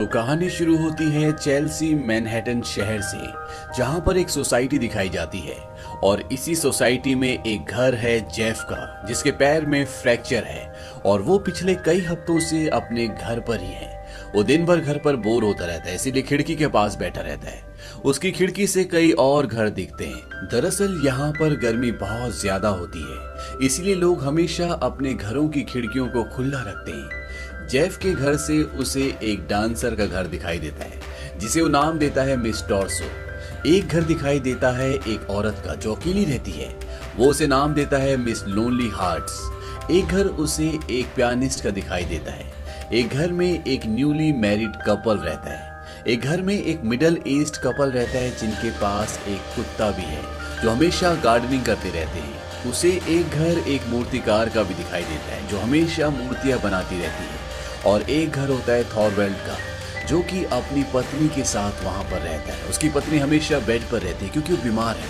तो कहानी शुरू होती है चेल्सी मैनहट्टन शहर से, जहां पर एक सोसाइटी दिखाई जाती है और इसी सोसाइटी में एक घर है जेफ का, जिसके पैर में फ्रैक्चर है और वो पिछले कई हफ्तों से अपने घर पर ही है। वो दिन भर घर पर बोर होता रहता है, इसीलिए खिड़की के पास बैठा रहता है। उसकी खिड़की से कई और घर दिखते हैं। दरअसल यहाँ पर गर्मी बहुत ज्यादा होती है, इसलिए लोग हमेशा अपने घरों की खिड़कियों को खुला रखते हैं। जेफ के घर से उसे एक डांसर का घर दिखाई देता है, जिसे वो नाम देता है मिस टॉर्सो। एक घर दिखाई देता है एक औरत का जो अकेली रहती है, वो उसे नाम देता है मिस लोनली हार्ट्स। एक घर उसे एक पियानिस्ट का दिखाई देता है। एक घर में एक न्यूली मैरिड कपल रहता है। एक घर में एक मिडिल एज्ड कपल रहता है जिनके पास एक कुत्ता भी है जो हमेशा गार्डनिंग करते रहते हैं। उसे एक घर एक मूर्तिकार का भी दिखाई देता है जो हमेशा मूर्तियां बनाती रहती है। और एक घर होता है थॉरवेल्ड का, जो कि अपनी पत्नी के साथ वहां पर रहता है। उसकी पत्नी हमेशा बेड पर रहती है क्योंकि वो बीमार है।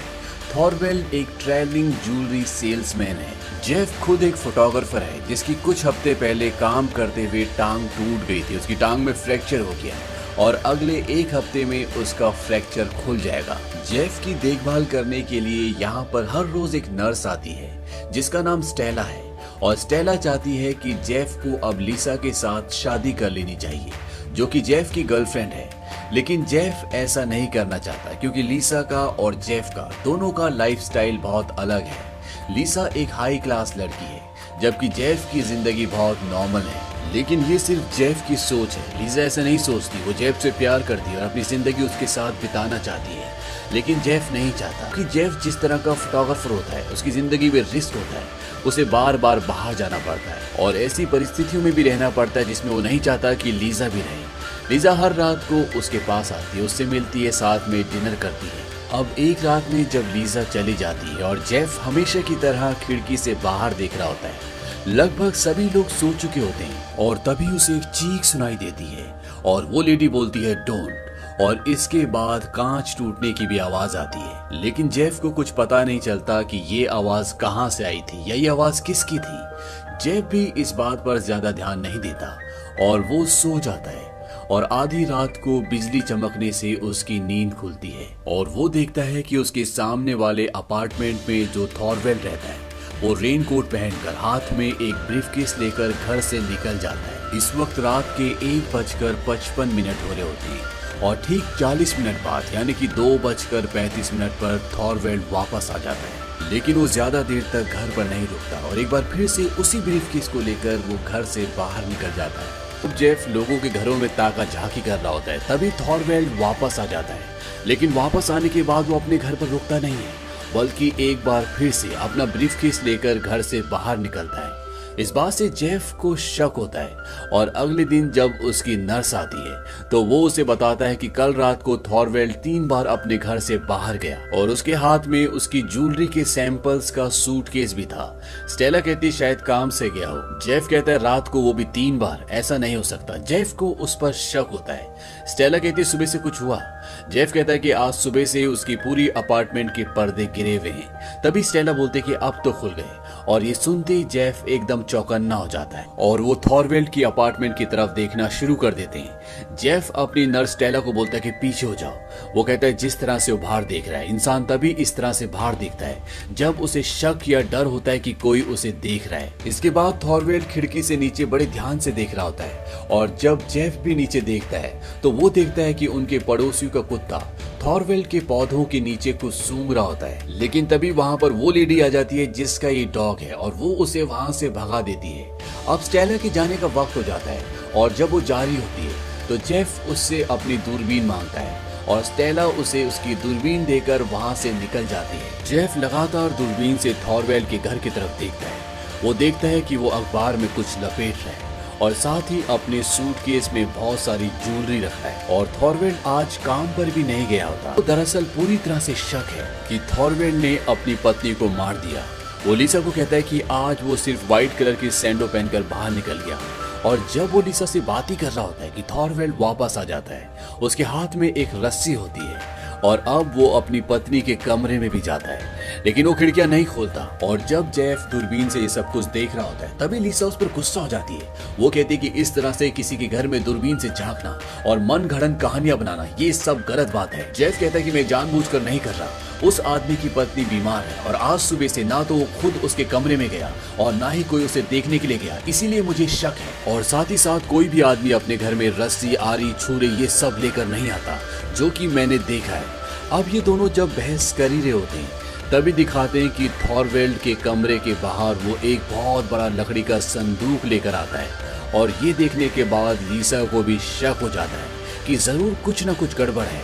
थॉरवेल्ड एक ट्रैवलिंग ज्वेलरी सेल्समैन है। जेफ खुद एक फोटोग्राफर है जिसकी कुछ हफ्ते पहले काम करते हुए टांग टूट गई थी। उसकी टांग में फ्रैक्चर हो गया और अगले एक हफ्ते में उसका फ्रैक्चर खुल जाएगा। जेफ की देखभाल करने के लिए यहाँ पर हर रोज एक नर्स आती है जिसका नाम स्टेला है। और स्टेला चाहती है कि जेफ को अब लीसा के साथ शादी कर लेनी चाहिए, जो कि जेफ की गर्लफ्रेंड है। लेकिन जेफ ऐसा नहीं करना चाहता क्योंकि लीसा का और जेफ का दोनों का लाइफस्टाइल बहुत अलग है। लीसा एक हाई क्लास लड़की है, जबकि जेफ की जिंदगी बहुत नॉर्मल है। लेकिन ये सिर्फ जेफ की सोच है। लीसा ऐसा नहीं सोचती। वो जेफ से प्यार करती है और अपनी जिंदगी उसके साथ बिताना चाहती है। लेकिन जेफ नहीं चाहता कि जेफ जिस तरह का फोटोग्राफर होता है, उसकी जिंदगी में रिस्क होता है, उसे बार बार बाहर जाना पड़ता है और ऐसी परिस्थितियों में भी रहना पड़ता है जिसमें वो नहीं चाहता कि लीजा भी रहे। लीजा हर रात को उसके पास आती है, उससे मिलती है, साथ में डिनर करती है। अब एक रात में जब लीजा चली जाती है और जेफ हमेशा की तरह खिड़की से बाहर देख रहा होता है, लगभग सभी लोग सो चुके होते हैं और तभी उसे एक चीख सुनाई देती है और वो लेडी बोलती है डोंट, और इसके बाद कांच टूटने की भी आवाज आती है। लेकिन जेफ को कुछ पता नहीं चलता कि ये आवाज कहां से आई थी या ये आवाज किसकी थी। जेफ भी इस बात पर ज्यादा ध्यान नहीं देता और वो सो जाता है। और आधी रात को बिजली चमकने से उसकी नींद खुलती है और वो देखता है कि उसके सामने वाले अपार्टमेंट में जो थॉरवेल्ड रहता है, वो रेनकोट पहनकर हाथ में एक ब्रीफकेस लेकर घर से निकल जाता है। इस वक्त रात के 1:55 हो रहे होते हैं और ठीक 40 मिनट बाद यानी कि 2:35 पर थॉरवेल्ड वापस आ जाता है। लेकिन वो ज्यादा देर तक घर पर नहीं रुकता और एक बार फिर से उसी ब्रीफकेस को लेकर वो घर से बाहर निकल जाता है। अब जेफ लोगों के घरों में ताका झांकी कर रहा होता है, तभी थॉरवेल्ड वापस आ जाता है। लेकिन वापस आने के बाद वो अपने घर पर रुकता नहीं है, बल्कि एक बार फिर से अपना ब्रीफकेस लेकर घर से बाहर निकलता है। इस बात से जेफ को शक होता है और अगले दिन जब उसकी नर्स आती है तो वो उसे बताता है कि कल रात को थॉरवेल्ड 3 बार अपने घर से बाहर गया और उसके हाथ में उसकी ज्वेलरी के सैंपल्स का सूटकेस भी था। स्टेला कहती शायद काम से गया हो। जेफ कहता है रात को वो भी 3 बार, ऐसा नहीं हो सकता। जेफ को उस पर शक होता है। स्टेला कहती सुबह से कुछ हुआ। जेफ कहता है कि आज सुबह से उसकी पूरी अपार्टमेंट के पर्दे गिरे हुए हैं। तभी स्टेला बोलते कि अब तो खुल गए और ये सुनते ही जेफ एकदम चौकन्ना हो जाता है और वो थॉरवेल्ड की अपार्टमेंट की तरफ देखना शुरू कर देते हैं। जेफ अपनी नर्स स्टेला को बोलता है कि पीछे हो जाओ। वो कहता है जिस तरह से वो बाहर देख रहा है, इंसान तभी इस तरह से बाहर देखता है जब उसे शक या डर होता है कि कोई उसे देख रहा है। इसके बाद थॉरवेल्ड खिड़की से नीचे बड़े ध्यान से देख रहा होता है और जब जेफ भी नीचे देखता है तो वो देखता है कि उनके पड़ोसियों का कुत्ता थॉरवेल्ड के पौधों के नीचे कुछ सूंघ रहा होता है। लेकिन तभी वहां पर वो लेडी आ जाती है जिसका ये डॉग है और वो उसे वहां से भगा देती है। अब स्टेला के जाने का वक्त हो जाता है और जब वो जा रही होती है तो जेफ उससे अपनी दूरबीन मांगता है और स्टेला उसे उसकी दूरबीन देकर वहां से निकल जाती है। जेफ लगातार दूरबीन से थॉरवेल्ड के घर की तरफ देखता है। वो देखता है कि वो अखबार में कुछ लपेट रहा है और साथ ही अपने सूटकेस में बहुत सारी ज्वेलरी रखा है। और थॉरवेल्ड आज काम पर भी नहीं गया होता। तो दरअसल पूरी तरह से शक है कि थॉरवेल्ड ने अपनी पत्नी को मार दिया। वो लीसा को कहता है कि आज वो सिर्फ व्हाइट कलर की सैंडो पहनकर बाहर निकल गया और जब वो लीसा से बात ही कर रहा होता है कि थॉरवेल्ड वापस आ जाता है। उसके हाथ में एक रस्सी होती है और अब वो अपनी पत्नी के कमरे में भी जाता है। लेकिन वो खिड़कियां नहीं खोलता। और जब जेफ दूरबीन से ये सब कुछ देख रहा होता है तभी लिसा उस पर गुस्सा हो जाती है। वो कहती है कि इस तरह से किसी के घर में दूरबीन से झांकना और मन गढ़ंत कहानियां बनाना ये सब गलत बात है। जेफ कहता है कि मैं जानबूझकर नहीं कर रहा। उस आदमी की पत्नी बीमार है और आज सुबह से ना तो वो खुद उसके कमरे में गया और ना ही कोई उसे देखने के लिए गया, इसीलिए मुझे शक है। और साथ ही साथ कोई भी आदमी अपने घर में रस्सी, आरी, छुरे ये सब लेकर नहीं आता, जो कि मैंने देखा है। अब ये दोनों जब बहस कर ही रहे होते हैं तभी दिखाते हैं कि थॉरवेल्ड के कमरे के बाहर वो एक बहुत बड़ा लकड़ी का संदूक लेकर आता है। और ये देखने के बाद लिसा को भी शक हो जाता है कि जरूर कुछ ना कुछ गड़बड़ है।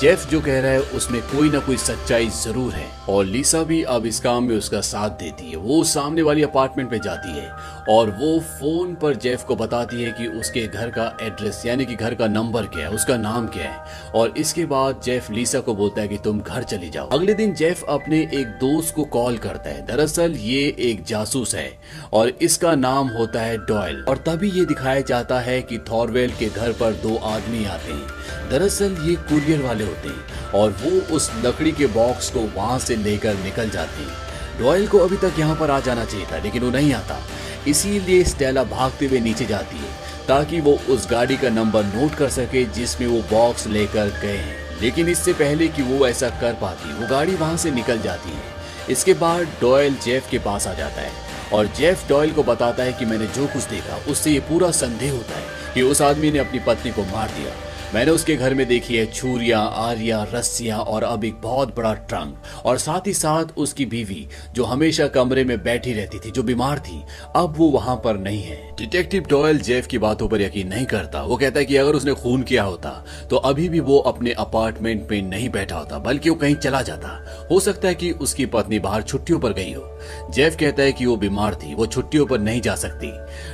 जेफ जो कह रहा है उसमें कोई ना कोई सच्चाई जरूर है। और लिसा भी अब इस काम में उसका साथ देती है। वो सामने वाली अपार्टमेंट पे जाती है और वो फोन पर जेफ को बताती है कि उसके घर का एड्रेस यानी कि घर का नंबर क्या है, उसका नाम क्या है। और इसके बाद जेफ लिसा को बोलता है कि तुम घर चली जाओ। अगले दिन जेफ अपने एक दोस्त को कॉल करता है। दरअसल ये एक जासूस है और इसका नाम होता है डॉयल। और तभी ये दिखाया जाता है कि थॉरवेल्ड के घर पर दो आदमी आते हैं। दरअसल ये कुरियर वाले होते हैं और वो उस लकड़ी के बॉक्स को वहां से लेकर निकल जाते हैं। डॉयल को अभी तक यहाँ पर आ जाना चाहिए था लेकिन वो नहीं आता, इसीलिए स्टेला भागते हुए नीचे जाती है ताकि वो उस गाड़ी का नंबर नोट कर सके जिसमें वो बॉक्स लेकर गए हैं। लेकिन इससे पहले कि वो ऐसा कर पाती वो गाड़ी वहां से निकल जाती है। इसके बाद डॉयल जेफ के पास आ जाता है और जेफ डॉयल को बताता है कि मैंने जो कुछ देखा उससे ये पूरा संदेह होता है कि उस आदमी ने अपनी पत्नी को मार दिया। मैंने उसके घर में देखी है छुरियां, आरियां, रस्सियां और अब एक बहुत बड़ा ट्रंक। और साथ ही साथ उसकी बीवी जो हमेशा कमरे में बैठी रहती थी, जो बीमार थी, अब वो वहां पर नहीं है। डिटेक्टिव डॉयल जेफ की बातों पर यकीन नहीं करता। वो कहता है कि अगर उसने खून किया होता तो अभी भी वो अपने अपार्टमेंट में नहीं बैठा होता बल्कि वो कहीं चला जाता। हो सकता है कि उसकी पत्नी बाहर छुट्टियों पर गई हो। जेफ कहता है कि वो बीमार थी, वो छुट्टियों पर नहीं जा सकती।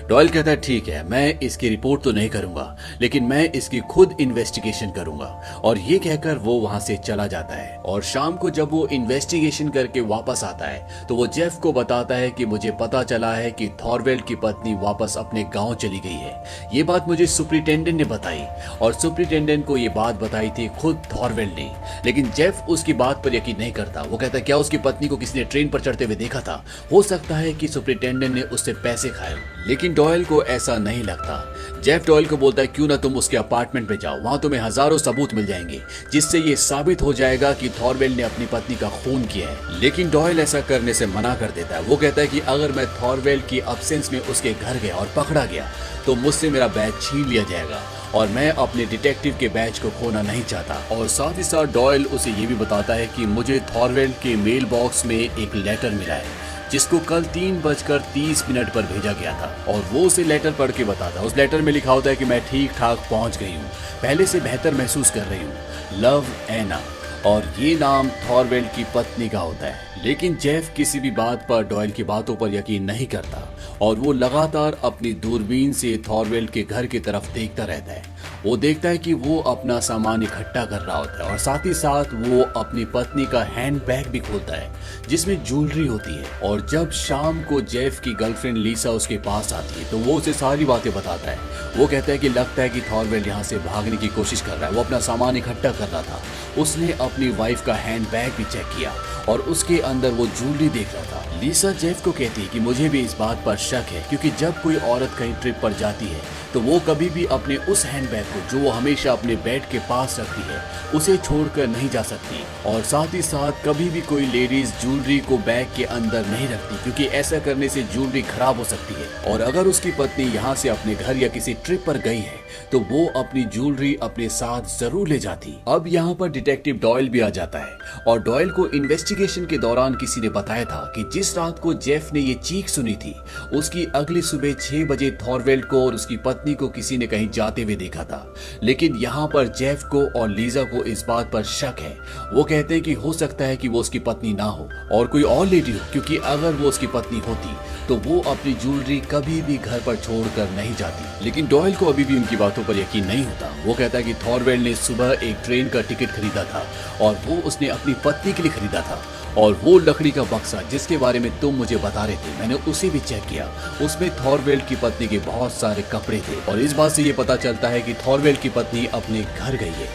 डॉयल कहता है ठीक है, मैं इसकी रिपोर्ट तो नहीं करूंगा लेकिन मैं इसकी खुद इन्वेस्टिगेशन करूंगा। और ये कहकर वो वहां से चला जाता है। और शाम को जब वो इन्वेस्टिगेशन करके वापस आता है तो वो जेफ को बताता है कि मुझे पता चला है कि थॉरवेल्ड की पत्नी वापस अपने गांव चली गई है। ये बात मुझे सुपरिटेंडेंट ने बताई और सुपरिटेंडेंट को ये बात बताई थी खुद थॉरवेल्ड ने। लेकिन जेफ उसकी बात पर यकीन नहीं करता। वो कहता है क्या उसकी पत्नी को किसी ने ट्रेन पर चढ़ते हुए देखा था? हो सकता है कि सुपरिटेंडेंट ने उससे पैसे खाए। लेकिन डॉयल को ऐसा नहीं लगता। जेफ डॉयल को बोलता है क्यों ना तुम उसके अपार्टमेंट पे जाओ, वहां तुम्हें हजारों सबूत मिल जाएंगे जिससे ये साबित हो जाएगा कि थॉरवेल्ड ने अपनी पत्नी का खून किया है। लेकिन डॉयल ऐसा करने से मना कर देता है। वो कहता है कि अगर मैं थॉरवेल्ड की अब्सेंस में उसके घर गया और पकड़ा गया तो मुझसे मेरा बैज छीन लिया जाएगा और मैं अपने डिटेक्टिव के बैच को खोना नहीं चाहता। और साथ ही साथ डॉयल उसे ये भी बताता है कि मुझे थॉरवेल्ड के मेल बॉक्स में एक लेटर मिला है जिसको कल 3:30 पर भेजा गया था। और वो उसे लेटर पढ़ के बताता है। उस लेटर में लिखा होता है कि मैं ठीक ठाक पहुंच गई हूँ, पहले से बेहतर महसूस कर रही हूँ, लव एना। और ये नाम थॉरवेल्ड की पत्नी का होता है। लेकिन जेफ किसी भी बात पर डॉयल की बातों पर यकीन नहीं करता और वो लगातार अपनी दूरबीन से थॉरवेल्ड के घर की तरफ देखता रहता है। वो देखता है कि वो अपना सामान इकट्ठा कर रहा होता है और साथ ही साथ वो अपनी पत्नी का हैंड बैग भी खोलता है जिसमें ज्वेलरी होती है। और जब शाम को जेफ की गर्लफ्रेंड लिसा उसके पास आती है तो वो उसे सारी बातें बताता है। वो कहता है कि लगता है कि थॉरवेल्ड यहाँ से भागने की कोशिश कर रहा है, वो अपना सामान इकट्ठा कर रहा था। उसने अपनी वाइफ का हैंड बैग भी चेक किया और उसके अंदर वो ज्वेलरी देख रहा था। लिसा जेफ को कहती है कि मुझे भी इस बात पर शक है क्योंकि जब कोई औरत कहीं ट्रिप पर जाती है तो वो कभी भी अपने उस हैंडबैग को जो वो हमेशा अपने बेड के पास रखती है उसे छोड़कर नहीं जा सकती। और साथ ही साथ कभी भी कोई लेडीज ज्वेलरी को बैग के अंदर नहीं रखती क्योंकि ऐसा करने से ज्वेलरी खराब हो सकती है। और अगर उसकी पत्नी यहाँ से अपने घर या किसी ट्रिप पर गई है तो वो अपनी ज्वेलरी अपने साथ जरूर ले जाती। अब यहाँ पर डिटेक्टिव डॉयल भी आ जाता है और डॉयल को इन्वेस्टिगेशन के दौरान किसी ने बताया था कि जिस रात को जेफ ने ये चीख सुनी थी उसकी अगली सुबह 6 बजे थॉरवेल्ड को और उसकी पत्नी को किसी ने कहीं जाते हुए देखा था। लेकिन यहाँ पर जेफ को और लीजा को इस बात पर शक है। वो कहते हैं कि हो सकता है कि वो उसकी पत्नी ना हो और कोई और लेडी हो, क्योंकि अगर वो उसकी पत्नी होती तो वो अपनी ज्वेलरी कभी भी घर पर छोड़कर नहीं जाती। लेकिन डॉयल को अभी भी उनकी बातों पर यकीन नहीं होता। वो कहता है कि थॉरवेल्ड ने सुबह एक ट्रेन का टिकट खरीदा था और वो उसने अपनी पत्नी के लिए खरीदा था। और वो लकड़ी का बक्सा जिसके बारे में तुम मुझे बता रहे थे, मैंने उसे भी चेक किया, उसमें थॉरवेल्ड की पत्नी के बहुत सारे कपड़े थे। और इस बात से ये पता चलता है कि थॉरवेल्ड की पत्नी अपने घर गई है।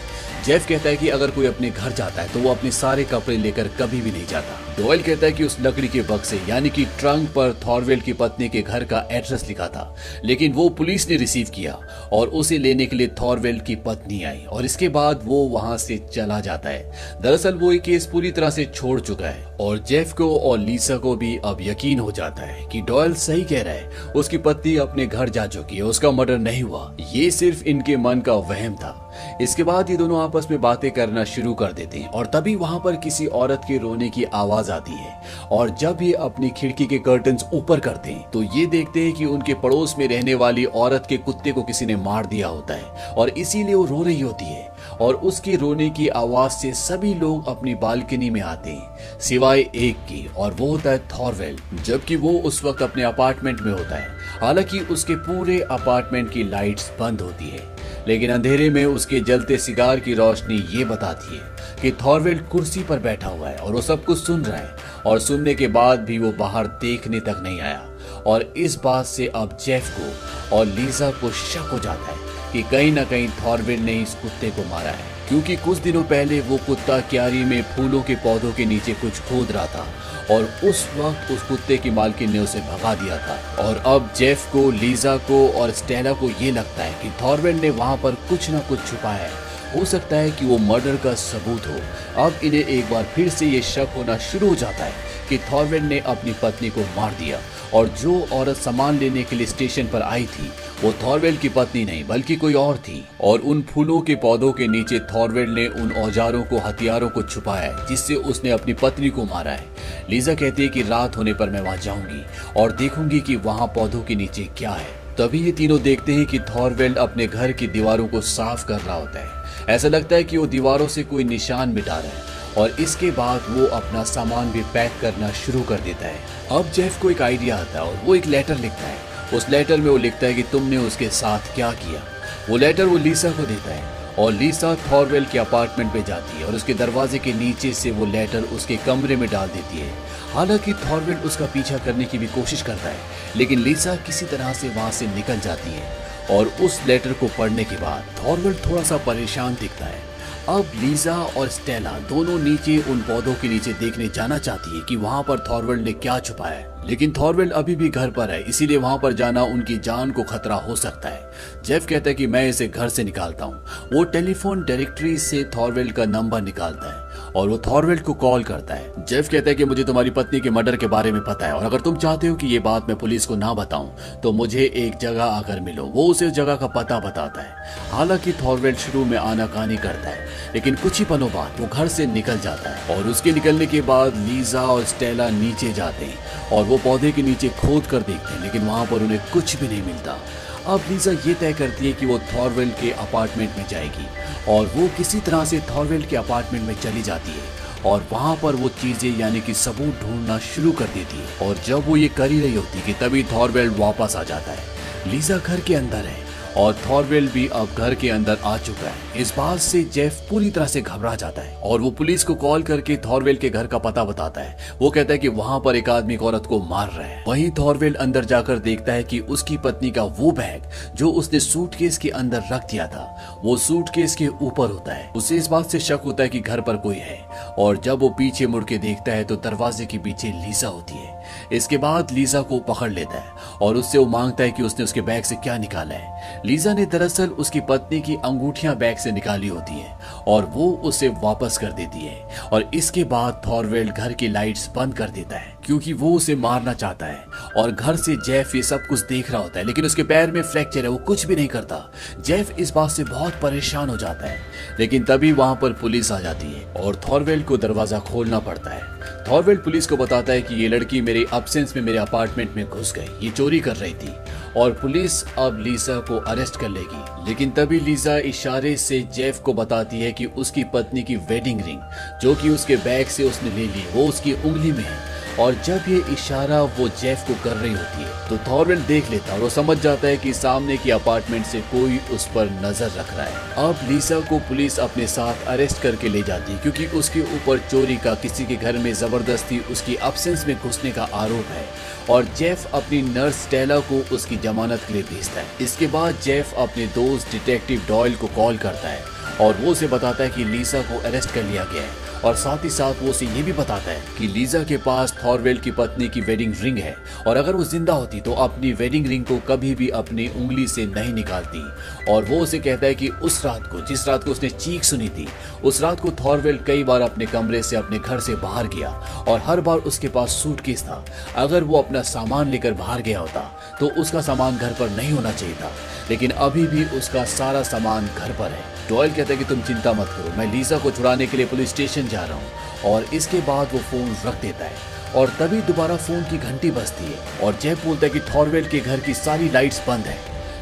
जेफ कहता है कि अगर कोई अपने घर जाता है तो वो अपने सारे कपड़े लेकर कभी भी नहीं जाता। डॉयल कहता है कि उस लकड़ी के बक्से यानी कि ट्रंक पर थॉरवेल्ड की पत्नी के घर का एड्रेस लिखा था, लेकिन वो पुलिस ने रिसीव किया और उसे लेने के लिए थॉरवेल्ड की पत्नी आई और इसके बाद वो वहां से चला जाता है। दरअसल वो ये केस पूरी तरह से छोड़ चुका है और जेफ को और लीसा को भी अब यकीन हो जाता है कि डॉयल सही कह रहा है, उसकी पत्नी अपने घर जा चुकी है, उसका मर्डर नहीं हुआ, ये सिर्फ इनके मन का वहम था। इसके बाद ये दोनों आपस में बातें करना शुरू कर देते हैं और तभी वहां पर किसी औरत के रोने की आवाज आती है और जब ये अपनी खिड़की के कर्टन्स ऊपर करते हैं तो ये देखते हैं कि उनके पड़ोस में रहने वाली औरत के कुत्ते को किसी ने मार दिया होता है और इसीलिए वो रो रही होती है और उसके रोने की आवाज से सभी लोग अपनी बालकनी में आते हैं सिवाय एक की, और वो होता है थॉरवेल्ड, जबकि वो उस वक्त अपने अपार्टमेंट में होता है। हालांकि उसके पूरे अपार्टमेंट की लाइट्स बंद होती है, लेकिन अंधेरे में उसके जलते सिगार की रोशनी ये बताती है कि थॉरवेल्ड कुर्सी पर बैठा हुआ है और वो सब कुछ सुन रहा है और सुनने के बाद भी वो बाहर देखने तक नहीं आया। और इस बात से अब जेफ को और लीजा को शक हो जाता है कि कहीं ना कहीं थॉरवेल्ड ने इस कुत्ते को मारा है, क्योंकि कुछ दिनों पहले वो कुत्ता क्यारी में फूलों के पौधों के नीचे कुछ खोद रहा था और उस वक्त उस कुत्ते की मालकिन ने उसे भगा दिया था। और अब जेफ को, लीजा को और स्टेला को ये लगता है कि थॉरवेल्ड ने वहां पर कुछ न कुछ छुपाया है, हो सकता है कि वो मर्डर का सबूत हो। अब इन्हें एक बार फिर से ये शक होना शुरू हो जाता है कि थॉरवेल्ड ने अपनी पत्नी को मार दिया और जो औरत सामान लेने के लिए स्टेशन पर आई थी वो थॉरवेल्ड की पत्नी नहीं बल्कि कोई और थी। और उन फूलों के पौधों के नीचे थॉरवेल्ड ने उन औजारों को, हथियारों को छुपाया है जिससे उसने अपनी पत्नी को मारा है। लीजा कहती है कि रात होने पर मैं वहां जाऊंगी और देखूंगी कि वहां पौधों के नीचे क्या है। तभी ये तीनों देखते हैं कि थॉरवेल्ड अपने घर की दीवारों को साफ कर रहा होता है। ऐसा लगता है कि वो दीवारों से कोई निशान मिटा रहा है और इसके बाद वो अपना सामान भी पैक करना शुरू कर देता है। अब जेफ को एक आइडिया आता है और वो एक लेटर लिखता है। उस लेटर में वो लिखता है कि तुमने उसके साथ क्या किया। वो लेटर वो लीसा को देता है और लीसा थॉरवेल्ड के अपार्टमेंट में जाती है और उसके दरवाजे के नीचे से वो लेटर उसके कमरे में डाल देती है। हालांकि थॉरवेल्ड उसका पीछा करने की भी कोशिश करता है, लेकिन लीसा किसी तरह से वहां से निकल जाती है और उस लेटर को पढ़ने के बाद थॉरवेल्ड थोड़ा सा परेशान दिखता है। अब लीजा और स्टेला दोनों नीचे उन पौधों के नीचे देखने जाना चाहती है कि वहां पर थॉरवेल्ड ने क्या छुपाया है, लेकिन थॉरवेल्ड अभी भी घर पर है, इसीलिए वहां पर जाना उनकी जान को खतरा हो सकता है। जेफ कहता है कि मैं इसे घर से निकालता हूँ। वो टेलीफोन डायरेक्टरी से थॉरवेल्ड का नंबर निकालता है और वो थॉरवेल्ड को कॉल करता है। जेफ कहता है कि मुझे तुम्हारी पत्नी के मर्डर के बारे में पता है और अगर तुम चाहते हो कि ये बात मैं पुलिस को ना बताऊं तो मुझे एक जगह आकर मिलो। वो उसे उस जगह का पता बताता है। हालांकि थॉरवेल्ड शुरू में आनाकानी करता है, लेकिन कुछ ही पलों बाद वो घर से निकल जाता है और उसके निकलने के बाद लीजा और स्टेला नीचे जाते हैं और वो पौधे के नीचे खोद कर देखते हैं, लेकिन वहां पर उन्हें कुछ भी नहीं मिलता। अब लीजा ये तय करती है कि वो थॉरवेल्ड के अपार्टमेंट में जाएगी और वो किसी तरह से थॉरवेल्ड के अपार्टमेंट में चली जाती है और वहां पर वो चीजें यानी कि सबूत ढूंढना शुरू कर देती है। और जब वो ये कर ही रही होती कि तभी थॉरवेल्ड वापस आ जाता है। लीजा घर के अंदर है और थॉरवेल्ड भी अब घर के अंदर आ चुका है। इस बात से जेफ पूरी तरह से घबरा जाता है और वो पुलिस को कॉल करके थॉरवेल्ड के घर का पता बताता है। वो कहता है कि वहां पर एक आदमी एक औरत को मार रहा है। वहीं थॉरवेल्ड अंदर जाकर देखता है कि उसकी पत्नी का वो बैग जो उसने सूटकेस के अंदर रख दिया था वो सूटकेस के ऊपर होता है। उसे इस बात से शक होता है कि घर पर कोई है और जब वो पीछे मुड़ के देखता है तो दरवाजे के पीछे लीजा होती है। इसके बाद लीजा को पकड़ लेता है और उससे वो मांगता है कि उसने उसके बैग से क्या निकाला है। लीजा ने दरअसल उसकी पत्नी की अंगूठियां बैग से निकाली होती है और वो उसे वापस कर देती है। और इसके बाद थॉरवेल्ड घर की लाइट्स बंद कर देता है क्योंकि वो उसे मारना चाहता है और घर से जेफ ये सब कुछ देख रहा होता है, लेकिन उसके पैर में फ्रैक्चर है, वो कुछ भी नहीं करता। जेफ इस बात से बहुत परेशान हो जाता है, लेकिन तभी वहां पर पुलिस आ जाती है और थॉरवेल्ड को दरवाजा खोलना पड़ता है। थॉरवेल्ड पुलिस को बताता है कि ये लड़की मेरे अब्सेंस में मेरे अपार्टमेंट में घुस गई, ये चोरी कर रही थी और पुलिस अब लीजा को अरेस्ट कर लेगी। लेकिन तभी लीजा इशारे से जेफ को बताती है कि उसकी पत्नी की वेडिंग रिंग जो कि उसके बैग से उसने ले ली वो उसकी उंगली में है। और जब ये इशारा वो जेफ को कर रही होती है तो थॉरवेल्ड देख लेता है और वो समझ जाता है कि सामने के अपार्टमेंट से कोई उस पर नजर रख रहा है। अब लीसा को पुलिस अपने साथ अरेस्ट करके ले जाती है क्योंकि उसके ऊपर चोरी का, किसी के घर में जबरदस्ती उसकी अब्सेंस में घुसने का आरोप है। और जेफ अपनी नर्स स्टेला को उसकी जमानत के लिए भेजता है। इसके बाद जेफ अपने दोस्त डिटेक्टिव डॉयल को कॉल करता है और वो उसे बताता है कि लीसा को अरेस्ट कर लिया गया है और साथ ही साथ वो उसे ये भी बताता है कि लीसा के पास थॉरवेल्ड की पत्नी की वेडिंग रिंग है और अगर वो जिंदा होती तो अपनी वेडिंग रिंग को कभी भी अपनी उंगली से नहीं निकालती। और वो उसे कहता है कि उस रात को, जिस रात को उसने चीख सुनी थी, उस रात को थॉरवेल्ड कई बार अपने कमरे से, अपने घर से बाहर गया और हर बार उसके पास सूटकेस था। अगर वो अपना सामान लेकर बाहर गया होता तो उसका सामान घर पर नहीं होना चाहिए था, लेकिन अभी भी उसका सारा सामान घर पर है। डॉयल कहता है कि तुम चिंता मत करो, मैं लीसा को छुड़ाने के लिए पुलिस स्टेशन जा रहा हूँ। और इसके बाद वो फोन रख देता है और तभी दोबारा फोन की घंटी बजती है और जेफ बोलता है कि थॉरवेल्ड के घर की सारी लाइट्स बंद है,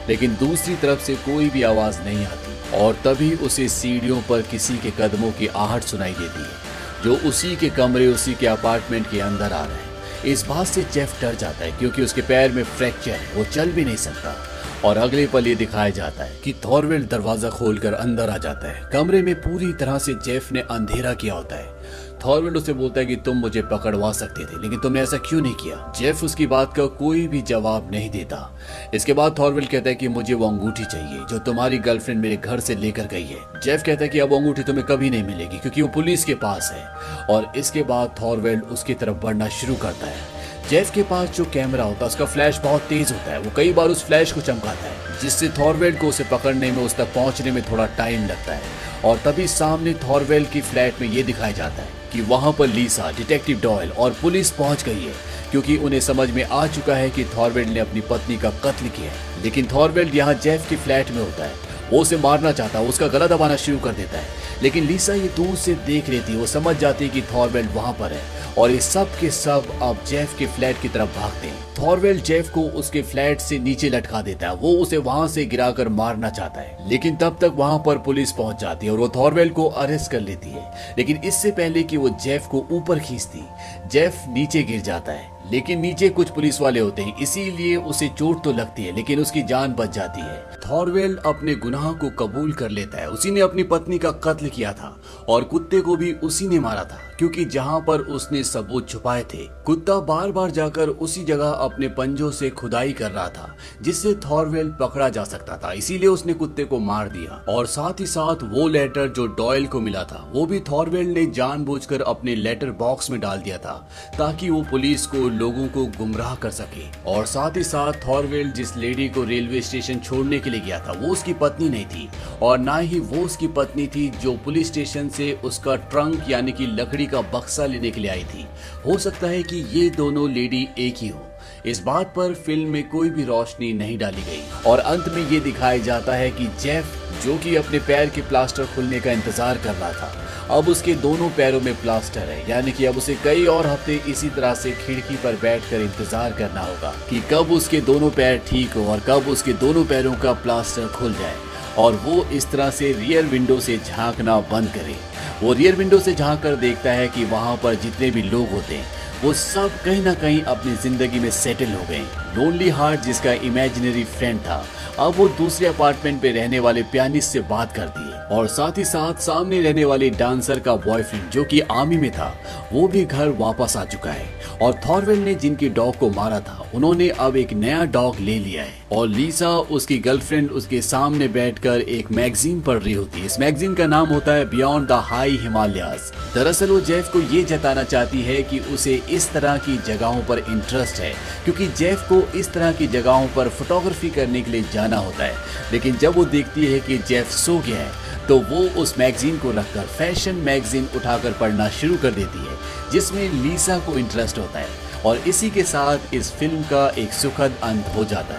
लेकिन दूसरी तरफ से कोई भी आवाज नहीं आती। और तभी उसे सीढ़ियों पर किसी के कदमों की आहट सुनाई देती है जो उसी के कमरे, उसी के अपार्टमेंट के अंदर आ रहे हैं। इस बात से जेफ डर जाता है क्योंकि उसके पैर में फ्रैक्चर है, वो चल भी नहीं सकता। और अगले पल ये दिखाया जाता है कि थॉरवेल्ड दरवाजा खोलकर अंदर आ जाता है। कमरे में पूरी तरह से जेफ ने अंधेरा किया होता है। थॉरवेल्ड उसे बोलता है कि तुम मुझे पकड़वा सकते थे, लेकिन तुमने ऐसा क्यों नहीं किया। जेफ उसकी बात का कोई भी जवाब नहीं देता। इसके बाद थॉरवेल्ड कहता है कि मुझे वो अंगूठी चाहिए जो तुम्हारी गर्लफ्रेंड मेरे घर से लेकर गई है। जेफ कहता है कि अब अंगूठी तुम्हें कभी नहीं मिलेगी क्योंकि वो पुलिस के पास है। और इसके बाद थॉरवेल्ड उसकी तरफ बढ़ना शुरू करता है। जेफ के पास जो कैमरा होता है उसका फ्लैश बहुत तेज होता है। वो कई बार उस फ्लैश को चमकाता है जिससे थॉरवेल्ड को उसे पकड़ने में, उस तक पहुंचने में थोड़ा टाइम लगता है। और तभी सामने थॉरवेल्ड की फ्लैट में ये दिखाया जाता है कि वहां पर लीसा, डिटेक्टिव डॉयल और पुलिस पहुंच गई है क्योंकि उन्हें समझ में आ चुका है कि थॉरवेल्ड ने अपनी पत्नी का कत्ल किया है। लेकिन थॉरवेल्ड यहाँ जेफ की फ्लैट में होता है। वो उसे मारना चाहता है, उसका गला दबाना शुरू कर देता है, लेकिन लीसा ये दूर से देख लेती है। वो समझ जाती है कि थॉरवेल्ड वहां पर है और ये सब के सब अब जेफ के फ्लैट की तरफ भागते हैं। थॉरवेल्ड जेफ को उसके फ्लैट से नीचे लटका देता है। वो उसे वहां से गिराकर मारना चाहता है, लेकिन तब तक वहां पर पुलिस पहुंच जाती है और वो थॉरवेल्ड को अरेस्ट कर लेती है। लेकिन इससे पहले कि वो जेफ को ऊपर खींचती, जेफ नीचे गिर जाता है। लेकिन नीचे कुछ पुलिस वाले होते हैं, इसीलिए उसे चोट तो लगती है लेकिन उसकी जान बच जाती है। थॉरवेल्ड अपने गुनाह को कबूल कर लेता है। उसी ने अपनी पत्नी का कत्ल किया था और कुत्ते को भी उसी ने मारा था क्योंकि जहां पर उसने सबूत छुपाए थे, कुत्ता बार बार जाकर उसी जगह अपने पंजों से खुदाई कर रहा था जिससे थॉरवेल्ड पकड़ा जा सकता था। इसीलिए उसने कुत्ते को मार दिया। और साथ ही साथ वो लेटर जो डॉयल को मिला था वो भी थॉरवेल्ड ने जानबूझकर अपने लेटर बॉक्स में डाल दिया था ताकि वो पुलिस को, लोगों को गुमराह कर सके। और साथ ही साथ थॉरवेल्ड जिस लेडी को रेलवे स्टेशन छोड़ने के लिए गया था वो उसकी पत्नी नहीं थी और ना ही वो उसकी पत्नी थी जो पुलिस स्टेशन से उसका ट्रंक यानी कि लकड़ी का बक्सा लेने के लिए आई थी। हो सकता है कि ये दोनों लेडी एक ही हो। इस बात पर फिल्म में कोई भी रोशनी नहीं डाली गई और अंत में ये दिखाया जाता है कि जेफ, जो कि अपने पैर के प्लास्टर खुलने का इंतजार कर रहा था, अब उसके दोनों पैरों में प्लास्टर है, यानी कि अब उसे कई और हफ्ते इसी तरह से खिड़की पर बैठकर इंतजार करना होगा कि कब उसके दोनों पैर ठीक हो और कब उसके दोनों पैरों का प्लास्टर खुल जाए और वो इस तरह से रियर विंडो से झांकना बंद करे। वो रियर विंडो से झांक कर देखता है कि वहां पर जितने भी लोग होते हैं वो सब कहीं ना कहीं अपनी जिंदगी में सेटल हो गए। लोनली हार्ट, जिसका इमेजिनरी फ्रेंड था, अब वो दूसरे अपार्टमेंट पे रहने वाले पियानिस्ट से बात करती है और साथ ही साथ सामने रहने वाले डांसर का बॉयफ्रेंड जो कि आर्मी में था वो भी घर वापस आ चुका है। और थॉरवेल्ड ने जिनकी डॉग को मारा था उन्होंने अब एक नया डॉग ले लिया है और लीसा, उसकी गर्लफ्रेंड, उसके सामने बैठकर एक मैगजीन पढ़ रही होती है। इस मैगजीन का नाम होता है बियॉन्ड द हाई हिमालयाज। दरअसल वो जेफ को ये जताना चाहती है कि उसे इस तरह की जगहों पर इंटरेस्ट है क्योंकि जेफ को इस तरह की जगहों पर फोटोग्राफी करने के लिए जाना होता है। लेकिन जब वो देखती है कि जेफ सो गया है तो वो उस मैगजीन को रखकर फैशन मैगजीन उठाकर पढ़ना शुरू कर देती है जिसमें लीसा को इंटरेस्ट होता है। और इसी के साथ इस फिल्म का एक सुखद अंत हो जाता है।